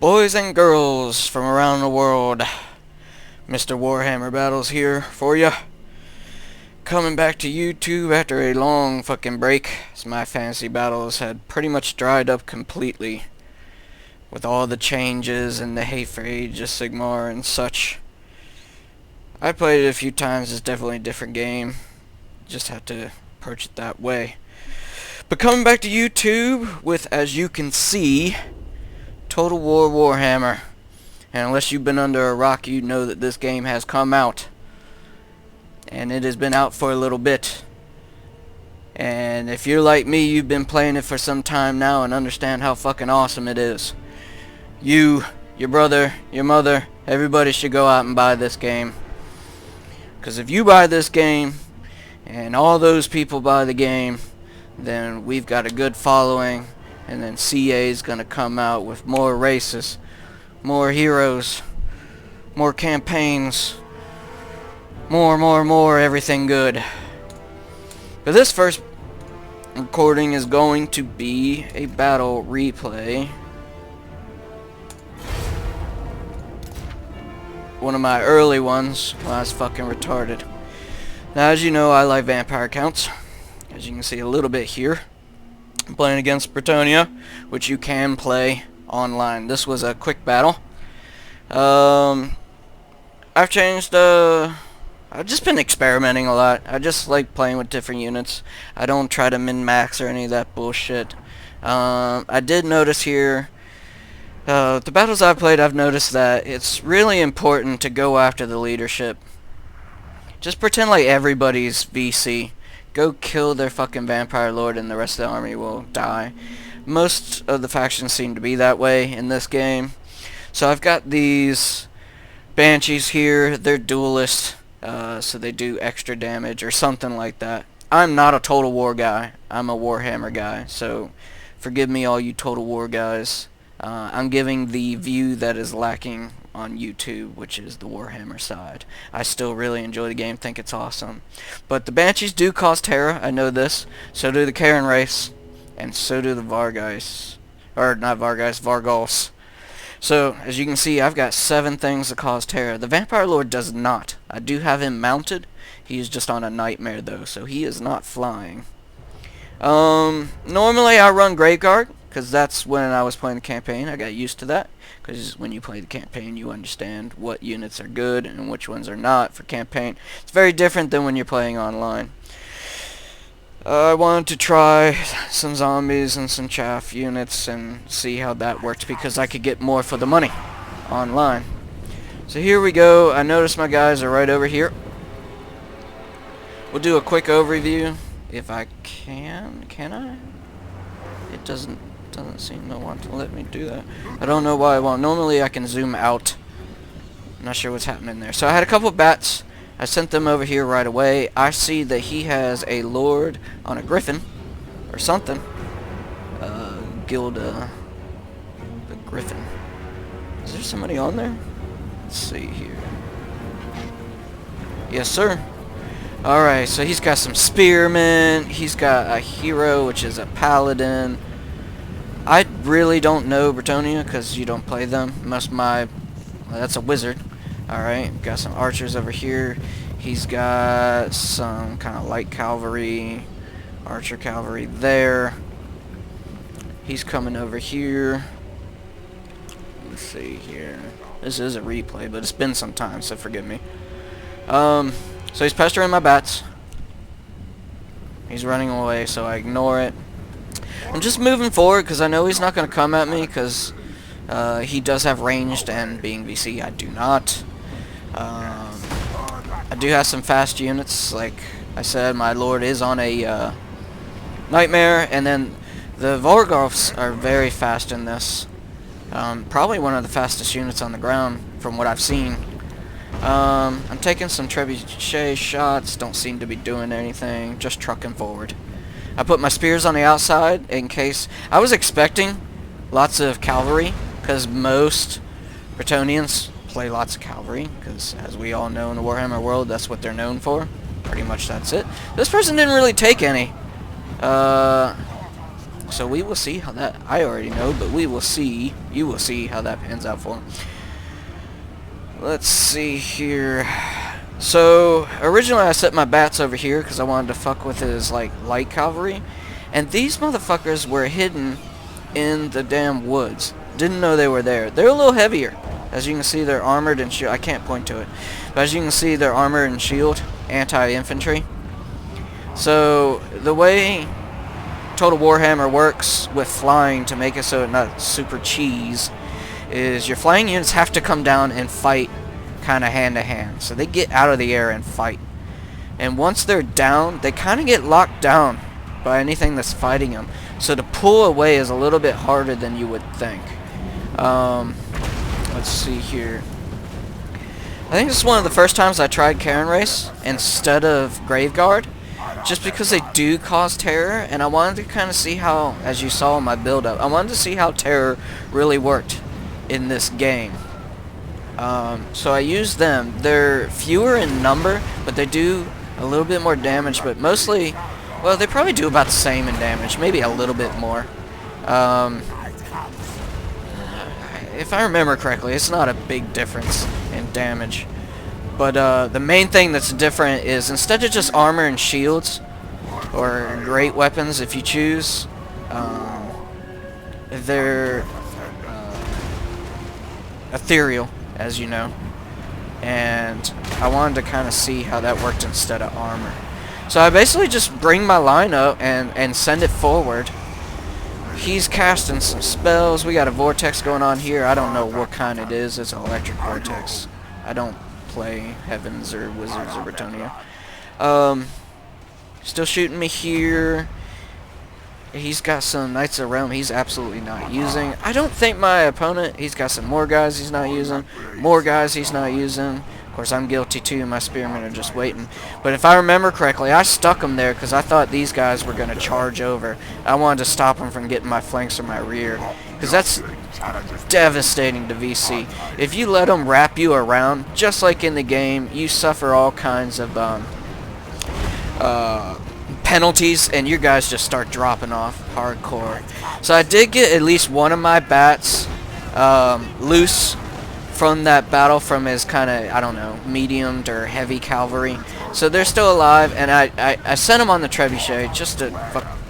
Boys and girls from around the world, MrWarhammerBattles here for you. Coming back to YouTube after a long fucking break, as my fantasy battles had pretty much dried up completely with all the changes and the hate for Age of Sigmar and such. I played it a few times. It's definitely a different game. Just have to approach it that way. But coming back to YouTube with, as you can see, Total War Warhammer. And unless you've been under a rock, you know that this game has come out. And it has been out for a little bit. And if you're like me, you've been playing it for some time now and understand how fucking awesome it is. You, your brother, your mother, everybody should go out and buy this game. Because if you buy this game, and all those people buy the game, then we've got a good following. And then CA is going to come out with more races, more heroes, more campaigns, more, everything good. But this first recording is going to be a battle replay. One of my early ones when I was fucking retarded. Now, as you know, I like vampire counts. As you can see a little bit here. I'm playing against Britonia, which you can play online. This was a quick battle. I've changed, I've just been experimenting a lot. I just like playing with different units. I don't try to min-max or any of that bullshit. I did notice here, the battles I've played, I've noticed that it's really important to go after the leadership. Just pretend like everybody's VC. Go kill their fucking vampire lord and the rest of the army will die. Most of the factions seem to be that way in this game. So I've got these banshees here. They're duelists, so they do extra damage or something like that. I'm not a Total War guy. I'm a Warhammer guy. So forgive me, all you Total War guys. I'm giving the view that is lacking on YouTube, which is the Warhammer side. I still really enjoy the game, think it's awesome. But the Banshees do cause terror, I know this. So do the Karen race, and so do the Vargeis. Or, not Vargeis, Vargals. So, as you can see, I've got 7 things that cause terror. The Vampire Lord does not. I do have him mounted. He is just on a nightmare, though, so he is not flying. Normally I run Graveguard, because that's when I was playing the campaign. I got used to that, because when you play the campaign you understand what units are good and which ones are not for campaign. It's very different than when you're playing online. I wanted to try some zombies and some chaff units and see how that worked, because I could get more for the money online. So here we go. I noticed my guys are right over here. We'll do a quick overview if I can. Can I? It doesn't seem to want to let me do that. I don't know why I won't. Normally I can zoom out. I'm not sure what's happening there. So I had a couple of bats. I sent them over here right away. I see that he has a lord on a griffin or something. Gilda the griffin. Is there somebody on there? Let's see here. Yes, sir. Alright, so he's got some spearmen. He's got a hero, which is a paladin. I really don't know Britonia because you don't play them. Well, that's a wizard. Alright, got some archers over here. He's got some kind of light cavalry, archer cavalry there. He's coming over here. Let's see here. This is a replay, but it's been some time, so forgive me. So he's pestering my bats. He's running away, so I ignore it. I'm just moving forward because I know he's not going to come at me because he does have ranged, and being VC I do not. I do have some fast units. Like I said, my lord is on a nightmare, and then the Vargolfs are very fast in this. Probably one of the fastest units on the ground from what I've seen. I'm taking some trebuchet shots, don't seem to be doing anything, just trucking forward. I put my spears on the outside in case. I was expecting lots of cavalry, because most Britonians play lots of cavalry, because as we all know in the Warhammer world, that's what they're known for. Pretty much that's it. This person didn't really take any. So we will see how that, I already know, but we will see, you will see how that pans out for him. Let's see here. So originally I set my bats over here because I wanted to fuck with his like light cavalry, and these motherfuckers were hidden in the damn woods. Didn't know they were there. They're a little heavier. As you can see, they're armored and shield. I can't point to it, but as you can see, they're armored and shield, anti-infantry. So the way Total Warhammer works with flying to make it so it's not super cheese is your flying units have to come down and fight kind of hand to hand. So they get out of the air and fight. And once they're down, they kind of get locked down by anything that's fighting them. So to pull away is a little bit harder than you would think. Let's see here. I think this is one of the first times I tried Karen Race instead of Graveguard, just because they do cause terror, and I wanted to kind of see how, as you saw in my build-up, I wanted to see how terror really worked in this game. So I used them. They're fewer in number, but they do a little bit more damage, but mostly, well, they probably do about the same in damage, maybe a little bit more. If I remember correctly, it's not a big difference in damage. But the main thing that's different is instead of just armor and shields, or great weapons if you choose, they're ethereal, as you know. And I wanted to kind of see how that worked instead of armor. So I basically just bring my line up and send it forward. He's casting some spells. We got a vortex going on here. I don't know what kind it is. It's an electric vortex. I don't play Heavens or Wizards or Britonia. Still shooting me here. He's got some Knights of Realm he's absolutely not using. I don't think my opponent, he's got some more guys he's not using. More guys he's not using. Of course, I'm guilty too. My spearmen are just waiting. But if I remember correctly, I stuck them there because I thought these guys were going to charge over. I wanted to stop them from getting my flanks or my rear, because that's devastating to VC. If you let them wrap you around, just like in the game, you suffer all kinds of penalties, and your guys just start dropping off hardcore. So I did get at least one of my bats loose from that battle from his kind of, I don't know, medium or heavy cavalry. So they're still alive, and I sent them on the trebuchet just to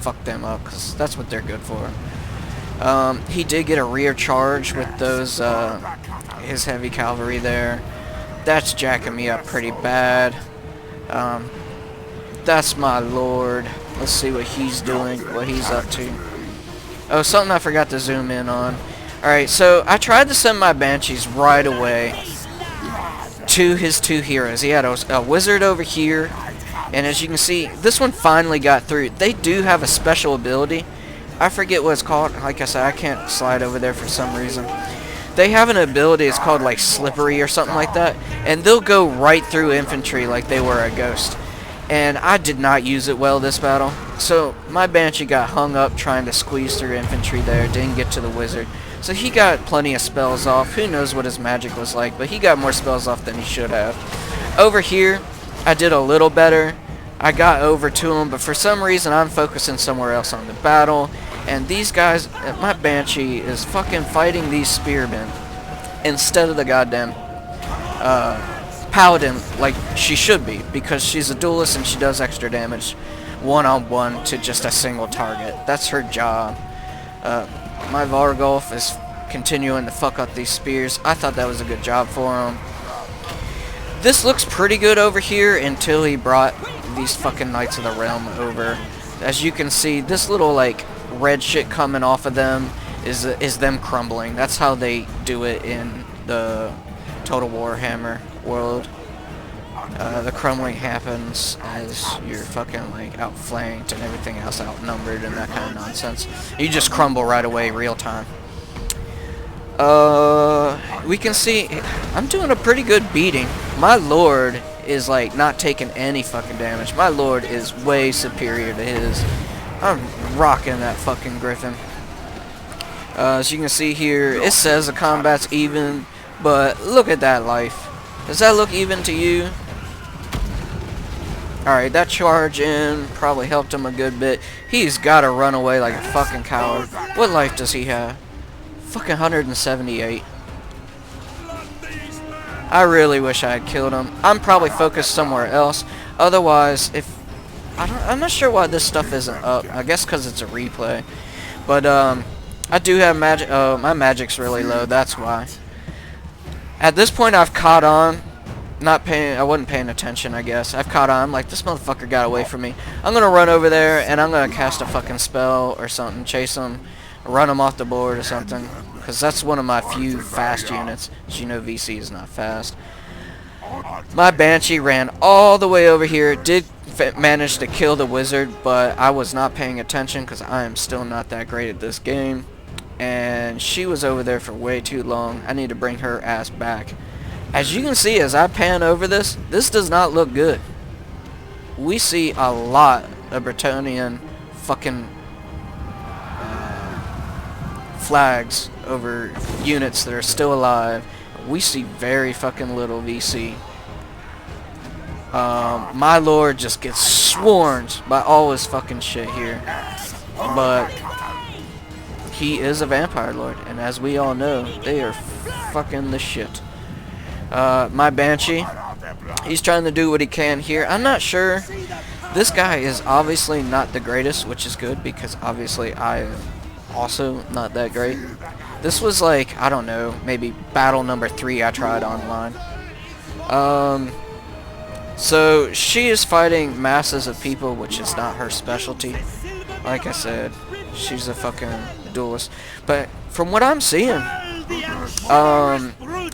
fuck them up, because that's what they're good for. He did get a rear charge with those his heavy cavalry there. That's jacking me up pretty bad. That's my lord. Let's see what he's doing, what he's up to. Oh, something I forgot to zoom in on. Alright, so I tried to send my Banshees right away to his two heroes. He had a wizard over here, and as you can see, this one finally got through. They do have a special ability. I forget what it's called. Like I said, I can't slide over there for some reason. They have an ability, it's called like Slippery or something like that, and they'll go right through infantry like they were a ghost. And I did not use it well this battle. So my Banshee got hung up trying to squeeze through infantry there, didn't get to the wizard. So he got plenty of spells off. Who knows what his magic was like, but he got more spells off than he should have. Over here, I did a little better. I got over to him, but for some reason I'm focusing somewhere else on the battle. And these guys, my Banshee is fucking fighting these spearmen instead of the goddamn paladin like she should be, because she's a duelist and she does extra damage one-on-one to just a single target. That's her job. My Vargolf is continuing to fuck up these spears. I thought that was a good job for him. This looks pretty good over here until he brought these fucking Knights of the Realm over. As you can see, this little like red shit coming off of them is them crumbling. That's how they do it in the Total Warhammer world. The crumbling happens as you're fucking like outflanked and everything else outnumbered and that kind of nonsense. You just crumble right away, real time. We can see I'm doing a pretty good beating. My lord is like not taking any fucking damage. My lord is way superior to his. I'm rocking that fucking griffin. As you can see here, it says the combat's even, but look at that life. Does that look even to you? Alright, that charge in probably helped him a good bit. He's gotta run away like a fucking coward. What life does he have? Fucking 178. I really wish I had killed him. I'm probably focused somewhere else. Otherwise, if... I'm not sure why this stuff isn't up. I guess because it's a replay. But, I do have magic. Oh, my magic's really low. That's why. At this point, I've caught on. I wasn't paying attention, I guess. I've caught on. I'm like, this motherfucker got away from me. I'm gonna run over there, and I'm gonna cast a fucking spell or something. Chase him. Run him off the board or something. Because that's one of my few fast units. As you know, VC is not fast. My Banshee ran all the way over here. Did manage to kill the wizard, but I was not paying attention because I am still not that great at this game. And she was over there for way too long. I need to bring her ass back. As you can see, as I pan over this does not look good. We see a lot of Bretonian fucking flags over units that are still alive. We see very fucking little VC. My lord just gets swarmed by all his fucking shit here. But he is a vampire lord, and as we all know, they are fucking the shit. My Banshee, he's trying to do what he can here. I'm not sure. This guy is obviously not the greatest, which is good because obviously I am also not that great. This was like, I don't know, maybe battle number 3 I tried online. So she is fighting masses of people, which is not her specialty. Like I said, she's a fucking duelist. But from what I'm seeing,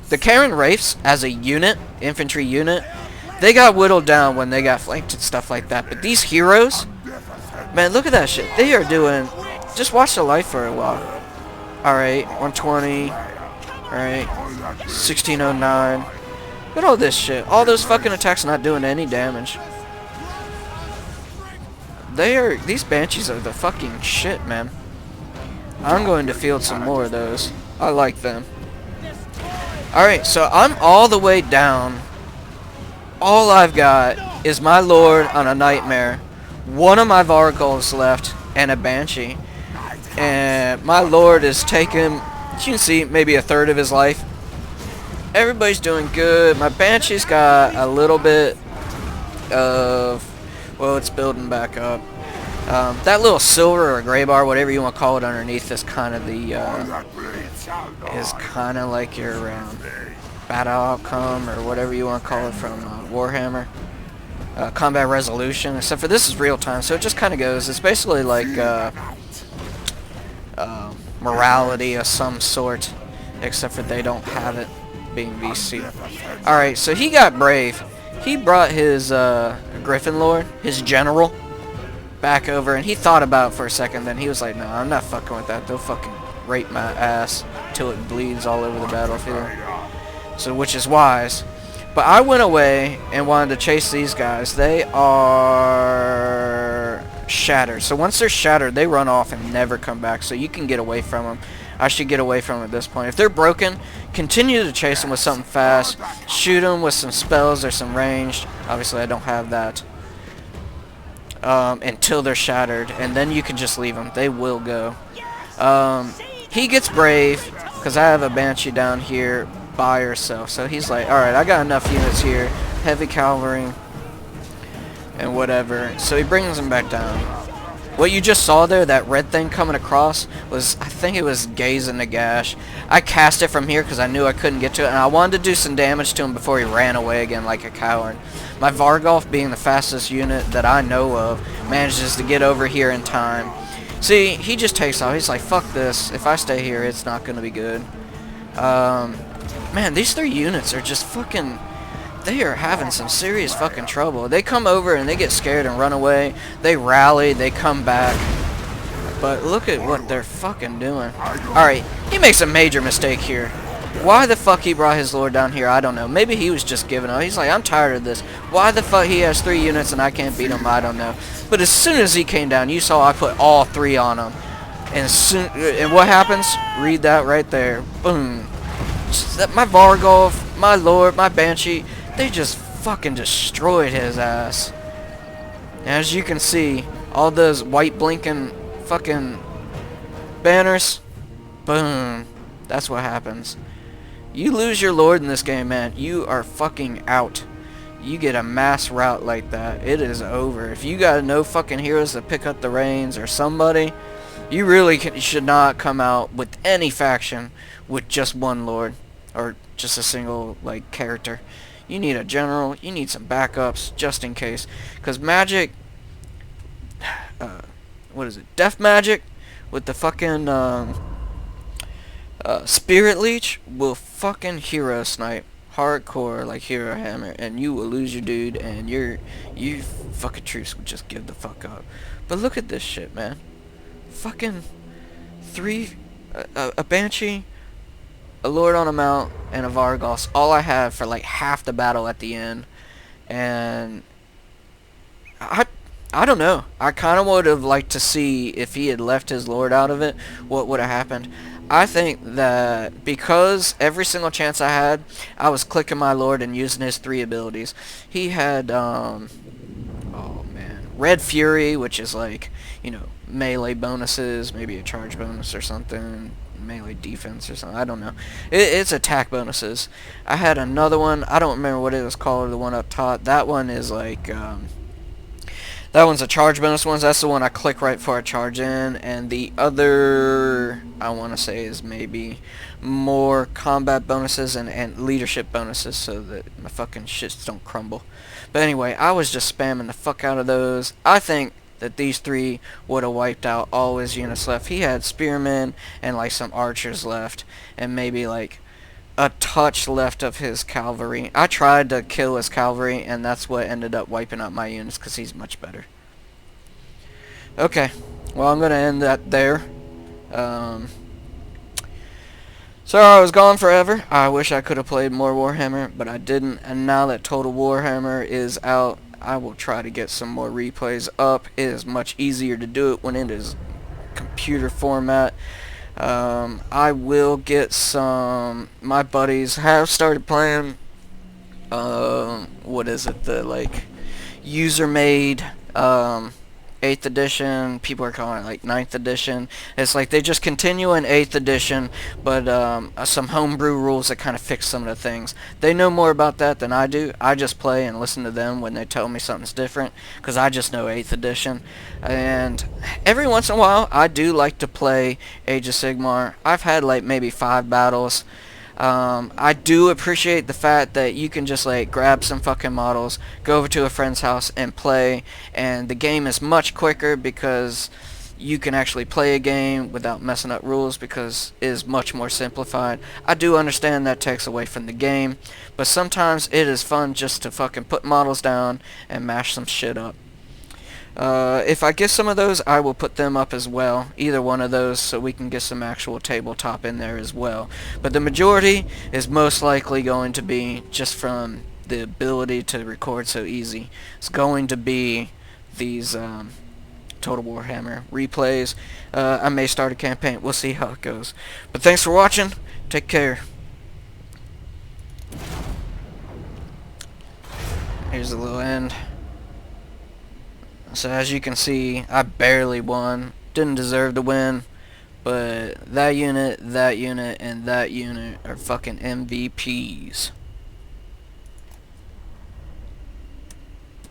the Karen Wraiths as a unit, infantry unit, they got whittled down when they got flanked and stuff like that. But these heroes, man, look at that shit. They are doing, just watch the life for a while. Alright, 120. Alright, 1609. Look at all this shit. All those fucking attacks not doing any damage. These Banshees are the fucking shit, man. I'm going to field some more of those. I like them. Alright, so I'm all the way down. All I've got is my lord on a nightmare, one of my Vargul's left, and a Banshee. And my lord is taking, as you can see, maybe a third of his life. Everybody's doing good. My Banshee's got a little bit of, well, it's building back up. That little silver or gray bar, whatever you want to call it, underneath is kind of the, is kind of like your battle outcome or whatever you want to call it from Warhammer. Combat resolution, except for this is real time, so it just kind of goes. It's basically like morality of some sort, except for they don't have it being VC. Alright, so he got brave. He brought his Griffin Lord, his general, back over, and he thought about it for a second, then he was like, no, I'm not fucking with that. They'll fucking rape my ass till it bleeds all over the battlefield. So, which is wise. But I went away and wanted to chase these guys. They are shattered. So once they're shattered, they run off and never come back. So you can get away from them. I should get away from them at this point. If they're broken, continue to chase them with something fast. Shoot them with some spells or some ranged. Obviously, I don't have that. Until they're shattered. And then you can just leave them. They will go. He gets brave because I have a Banshee down here by herself. So he's like, alright, I got enough units here. Heavy cavalry and whatever. So he brings them back down. What you just saw there, that red thing coming across, was, I think it was Gaze in the Gash. I cast it from here because I knew I couldn't get to it, and I wanted to do some damage to him before he ran away again like a coward. My Vargulf, being the fastest unit that I know of, manages to get over here in time. See, he just takes off. He's like, fuck this. If I stay here, it's not going to be good. Man, these 3 units are just fucking... They are having some serious fucking trouble. They come over and they get scared and run away. They rally, they come back. But look at what they're fucking doing. Alright, he makes a major mistake here. Why the fuck he brought his lord down here, I don't know. Maybe he was just giving up. He's like, I'm tired of this. Why the fuck he has 3 units and I can't beat him, I don't know. But as soon as he came down, you saw I put all 3 on him. And what happens? Read that right there. Boom. My Vargulf, my lord, my Banshee, they just fucking destroyed his ass. As you can see, all those white blinking fucking banners, boom. That's what happens. You lose your lord in this game, man. You are fucking out. You get a mass rout like that, it is over. If you got no fucking heroes to pick up the reins or somebody, you really should not come out with any faction with just one lord or just a single like character. You need a general, you need some backups just in case, because magic, what is it, death magic with the fucking spirit leech will fucking hero snipe hardcore like hero hammer, and you will lose your dude, and you fucking troops would just give the fuck up. But look at this shit, man. Fucking a banshee, a lord on a mount, and a Vargas. All I have for like half the battle at the end, and I don't know. I kind of would have liked to see if he had left his lord out of it, what would have happened. I think that because every single chance I had, I was clicking my lord and using his 3 abilities. He had, oh man, Red Fury, which is like, you know, melee bonuses, maybe a charge bonus or something, melee defense or something, I don't know. It's attack bonuses. I had another one, I don't remember what it was called, the one up top. That one is like, that one's a charge bonus one. That's the one I click right before I charge in. And the other, I want to say, is maybe more combat bonuses and leadership bonuses so that my fucking shits don't crumble. But anyway, I was just spamming the fuck out of those. I think that these 3 would have wiped out all his units left. He had spearmen and like some archers left. And maybe like a touch left of his cavalry. I tried to kill his cavalry, and that's what ended up wiping out my units because he's much better. Okay, well, I'm gonna end that there. So I was gone forever. I wish I could have played more Warhammer, but I didn't. And now that Total Warhammer is out, I will try to get some more replays up. It is much easier to do it when it is computer format. I will get some, my buddies have started playing, what is it, the like user made 8th edition. People are calling it like 9th edition. It's like they just continue in 8th edition, but some homebrew rules that kind of fix some of the things. They know more about that than I do. I just play and listen to them when they tell me something's different, because I just know 8th edition. And every once in a while, I do like to play Age of Sigmar. I've had like maybe 5 battles. I do appreciate the fact that you can just like grab some fucking models, go over to a friend's house and play, and the game is much quicker because you can actually play a game without messing up rules because it is much more simplified. I do understand that takes away from the game, but sometimes it is fun just to fucking put models down and mash some shit up. If I get some of those, I will put them up as well, either one of those, so we can get some actual tabletop in there as well. But the majority is most likely going to be just from the ability to record so easy. It's going to be these Total Warhammer replays. I may start a campaign. We'll see how it goes. But thanks for watching. Take care. Here's the little end. So as you can see, I barely won. Didn't deserve to win. But that unit, and that unit are fucking MVPs.